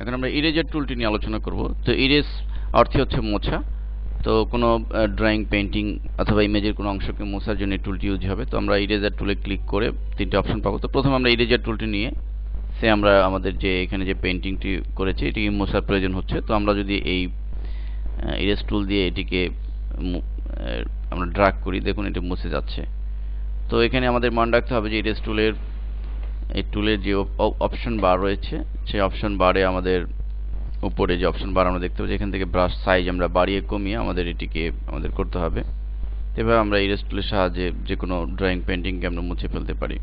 এখন আমরা ইরেজার টুলটি নিয়ে আলোচনা করব। তো ইরেজ অর্থে হচ্ছে মোছা। তো কোনো ড্রয়িং, পেইন্টিং অথবা ইমেজের কোনো অংশকে মোছার জন্য টুলটি ইউজ হবে। তো আমরা ইরেজার টুলে ক্লিক করে তিনটে অপশন পাবো। তো প্রথমে আমরা ইরেজার টুলটি নিয়ে আমরা আমাদের যে এখানে যে পেইন্টিংটি করেছি এটিকে মোছার প্রয়োজন হচ্ছে। তো আমরা যদি এই ইরেজ টুল দিয়ে এটিকে আমরা ড্র্যাগ করি, দেখুন এটি মুছে যাচ্ছে। তো এখানে আমাদের মনে রাখতে হবে যে ইরেজ টুলের যে অপশন বার রয়েছে, সেই অপশন বারে আমাদের উপরে যে অপশন বার আমরা দেখতে পাচ্ছি, এখান থেকে ব্রাশ সাইজ আমরা বাড়িয়ে কমিয়ে এটিকে করতে হবে। এভাবে আমরা ইরেজ টুলের সাহায্যে যে কোনো ড্রয়িং, পেইন্টিংকে আমরা মুছে ফেলতে পারি।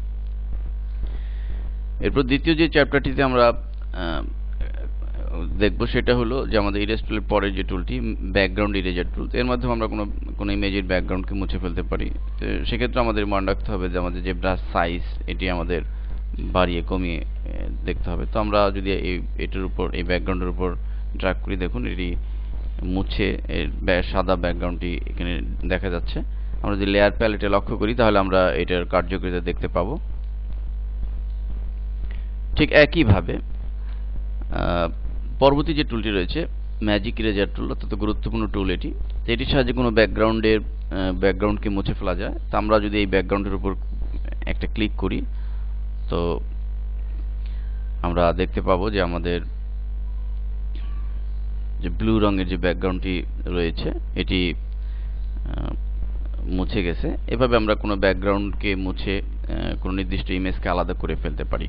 এরপর দ্বিতীয় যে চ্যাপ্টারটিতে আমরা দেখব সেটা হলো যে আমাদের ইরেজ টুলের পরের যে টুলটি ব্যাকগ্রাউন্ড ইরেজার টুল। এর মাধ্যমে আমরা কোনো ইমেজের ব্যাকগ্রাউন্ডকে মুছে ফেলতে পারি। তো সেক্ষেত্রে আমাদের মনে রাখতে হবে যে আমাদের যে ব্রাশ সাইজ এটি আমাদের বাড়িয়ে কমিয়ে দেখতে হবে। তো আমরা যদি এটার উপর, এই ব্যাকগ্রাউন্ডের উপর ড্র্যাগ করি, দেখুন এটি মুছে সাদা ব্যাকগ্রাউন্ডটি এখানে দেখা যাচ্ছে। আমরা যদি লেয়ার প্যালেটে লক্ষ্য করি তাহলে আমরা এটার কার্যকারিতা দেখতে পাবো। ঠিক একইভাবে পরবর্তী যে টুলটি রয়েছে ম্যাজিক ইরেজার টুল, অত্যন্ত গুরুত্বপূর্ণ টুল এটি। এটির সাহায্যে কোনো ব্যাকগ্রাউন্ডকে মুছে ফেলা যায়। তো আমরা যদি এই ব্যাকগ্রাউন্ডের উপর একটা ক্লিক করি তো আমরা দেখতে পাবো যে আমাদের যে ব্লু রঙের যে ব্যাকগ্রাউন্ডটি রয়েছে এটি মুছে গেছে। এভাবে আমরা কোনো ব্যাকগ্রাউন্ডকে মুছে কোনো নির্দিষ্ট ইমেজকে আলাদা করে ফেলতে পারি।